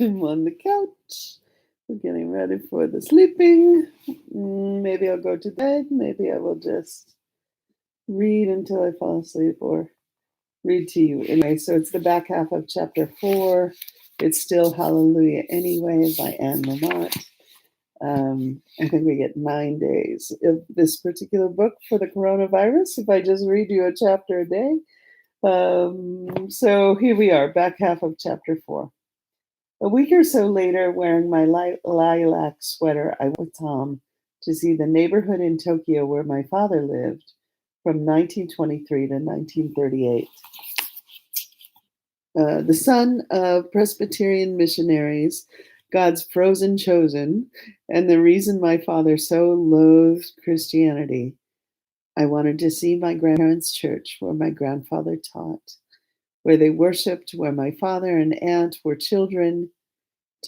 I'm on the couch. We're getting ready for the sleeping. Maybe I'll go to bed. Maybe I will just read until I fall asleep or read to you. Anyway, so it's the back half of chapter 4. It's still Hallelujah Anyway by Anne Lamott. I think we get 9 days of this particular book for the coronavirus if I just read you a chapter a day. So here we are, back half of chapter 4. A week or so later, wearing my lilac sweater, I went with Tom to see the neighborhood in Tokyo where my father lived from 1923 to 1938. The son of Presbyterian missionaries, God's frozen chosen, and the reason my father so loathed Christianity. I wanted to see my grandparents' church where my grandfather taught, where they worshiped, where my father and aunt were children.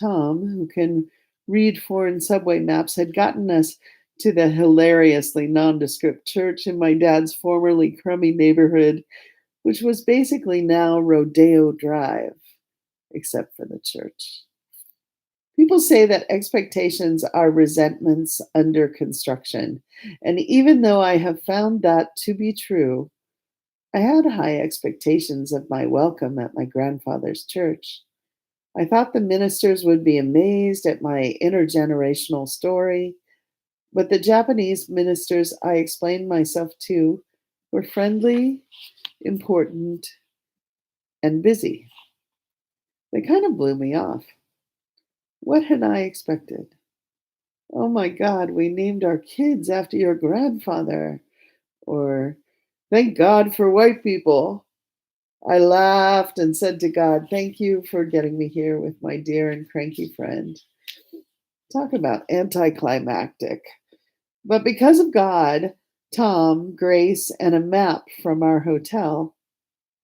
Tom, who can read foreign subway maps, had gotten us to the hilariously nondescript church in my dad's formerly crummy neighborhood, which was basically now Rodeo Drive, except for the church. People say that expectations are resentments under construction, and even though I have found that to be true, I had high expectations of my welcome at my grandfather's church. I thought the ministers would be amazed at my intergenerational story, but the Japanese ministers I explained myself to were friendly, important, and busy. They kind of blew me off. What had I expected? Oh my God, we named our kids after your grandfather. Or, thank God for white people. I laughed and said to God, thank you for getting me here with my dear and cranky friend. Talk about anticlimactic. But because of God, Tom, Grace, and a map from our hotel,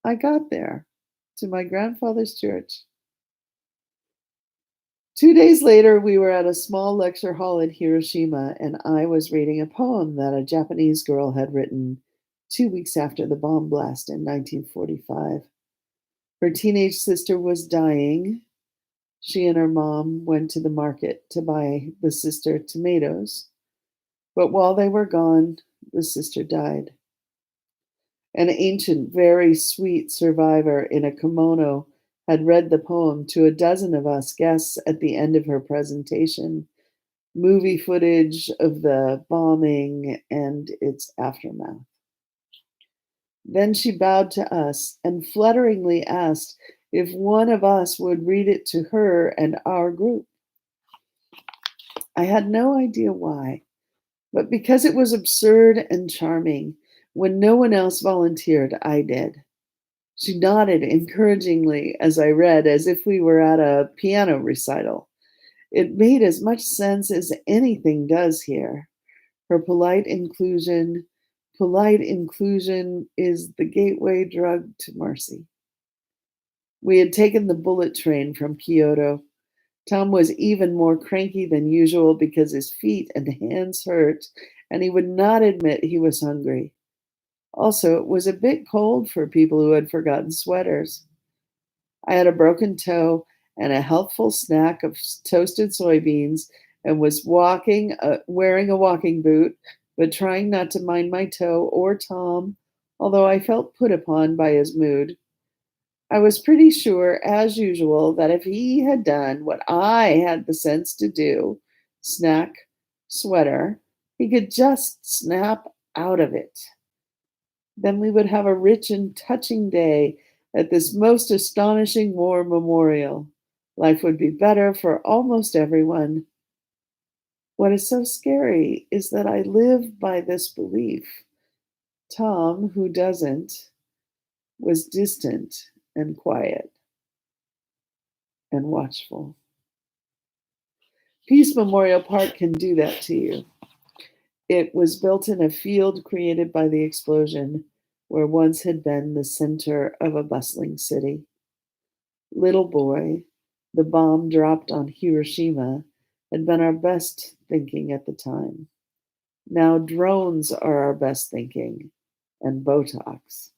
I got there to my grandfather's church. 2 days later, we were at a small lecture hall in Hiroshima, and I was reading a poem that a Japanese girl had written 2 weeks after the bomb blast in 1945. Her teenage sister was dying. She and her mom went to the market to buy the sister tomatoes. But while they were gone, the sister died. An ancient, very sweet survivor in a kimono had read the poem to a dozen of us guests at the end of her presentation, movie footage of the bombing and its aftermath. Then she bowed to us and flutteringly asked if one of us would read it to her and our group. I had no idea why, but because it was absurd and charming, when no one else volunteered, I did. She nodded encouragingly as I read, as if we were at a piano recital. It made as much sense as anything does here. Her polite inclusion is the gateway drug to mercy. We had taken the bullet train from Kyoto. Tom was even more cranky than usual because his feet and hands hurt, and he would not admit he was hungry. Also, it was a bit cold for people who had forgotten sweaters. I had a broken toe and a healthful snack of toasted soybeans and was wearing a walking boot, but trying not to mind my toe or Tom, although I felt put upon by his mood. I was pretty sure, as usual, that if he had done what I had the sense to do, snack, sweater, he could just snap out of it. Then we would have a rich and touching day at this most astonishing war memorial. Life would be better for almost everyone. What is so scary is that I live by this belief. Tom, who doesn't, was distant and quiet and watchful. Peace Memorial Park can do that to you. It was built in a field created by the explosion where once had been the center of a bustling city. Little boy, the bomb dropped on Hiroshima had been our best thinking at the time. Now drones are our best thinking, and Botox.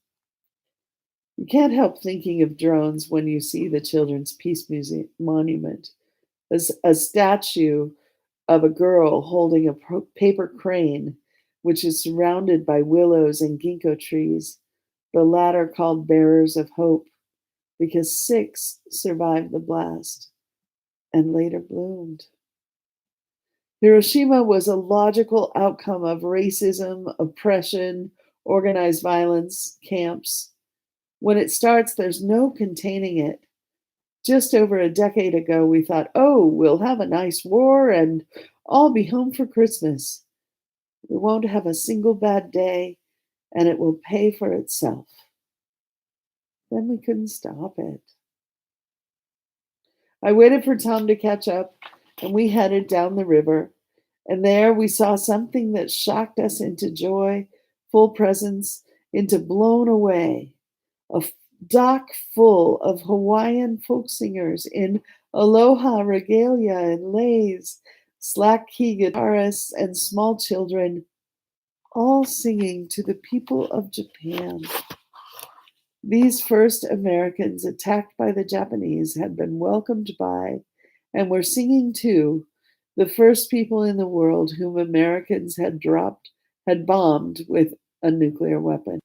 You can't help thinking of drones when you see the Children's Peace Museum monument, as a statue of a girl holding a paper crane, which is surrounded by willows and ginkgo trees, the latter called bearers of hope, because 6 survived the blast and later bloomed. Hiroshima was a logical outcome of racism, oppression, organized violence, camps. When it starts, there's no containing it. Just over a decade ago, we thought, oh, we'll have a nice war and all be home for Christmas. We won't have a single bad day and it will pay for itself. Then we couldn't stop it. I waited for Tom to catch up and we headed down the river. And there we saw something that shocked us into joy, full presence, into blown away. A dock full of Hawaiian folk singers in aloha regalia and leis, slack key guitarists, and small children, all singing to the people of Japan. These first Americans attacked by the Japanese had been welcomed by and were singing to the first people in the world whom Americans had bombed with a nuclear weapon.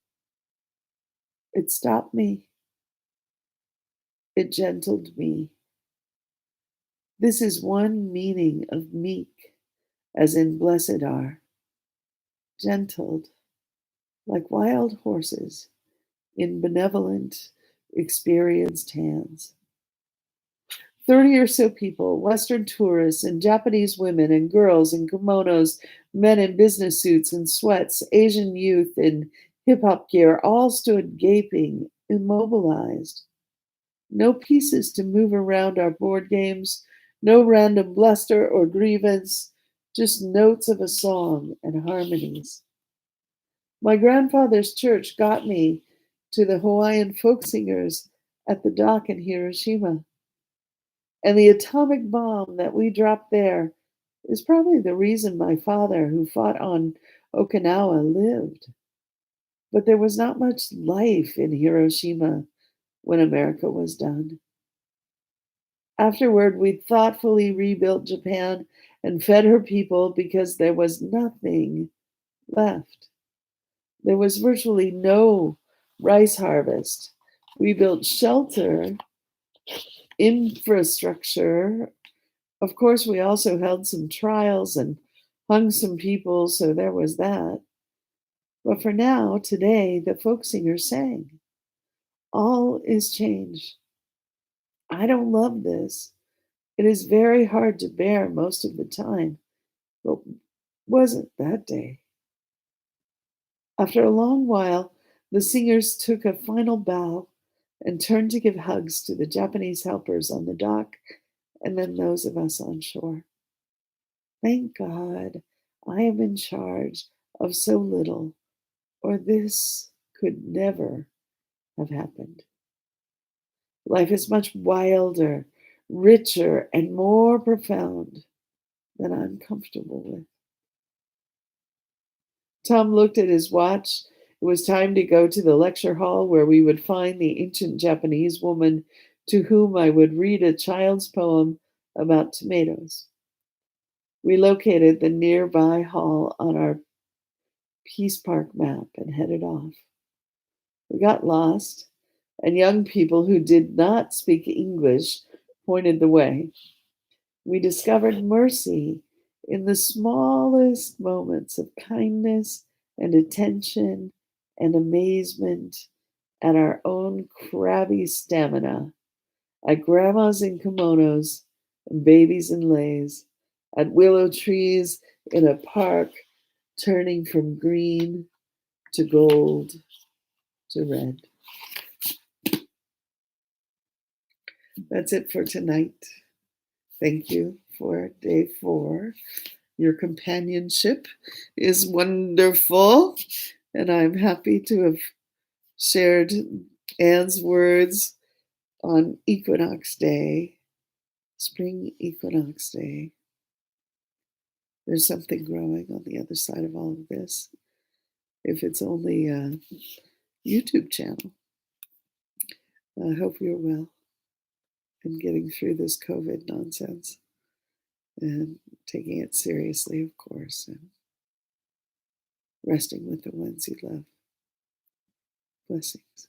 It stopped me. It gentled me. This is one meaning of meek, as in blessed are, gentled, like wild horses, in benevolent, experienced hands. 30 or so people, Western tourists and Japanese women and girls in kimonos, men in business suits and sweats, Asian youth in hip-hop gear, all stood gaping, immobilized. No pieces to move around our board games, no random bluster or grievance, just notes of a song and harmonies. My grandfather's church got me to the Hawaiian folk singers at the dock in Hiroshima. And the atomic bomb that we dropped there is probably the reason my father, who fought on Okinawa, lived. But there was not much life in Hiroshima when America was done. Afterward, we thoughtfully rebuilt Japan and fed her people because there was nothing left. There was virtually no rice harvest. We built shelter, infrastructure. Of course, we also held some trials and hung some people, so there was that. But for now, today, the folk singers sang. All is changed. I don't love this. It is very hard to bear most of the time, but wasn't that day. After a long while, the singers took a final bow and turned to give hugs to the Japanese helpers on the dock and then those of us on shore. Thank God I am in charge of so little, or this could never have happened. Life is much wilder, richer, and more profound than I'm comfortable with. Tom looked at his watch. It was time to go to the lecture hall where we would find the ancient Japanese woman to whom I would read a child's poem about tomatoes. We located the nearby hall on our Peace Park map and headed off. We got lost, and young people who did not speak English pointed the way. We discovered mercy in the smallest moments of kindness and attention and amazement at our own crabby stamina, at grandmas in kimonos and babies in leis, at willow trees in a park turning from green to gold to red. That's it for tonight. Thank you for day 4. Your companionship is wonderful, and I'm happy to have shared Anne's words on Equinox Day, Spring Equinox Day. There's something growing on the other side of all of this, if it's only a YouTube channel. I hope you're well and getting through this COVID nonsense and taking it seriously, of course, and resting with the ones you love. Blessings.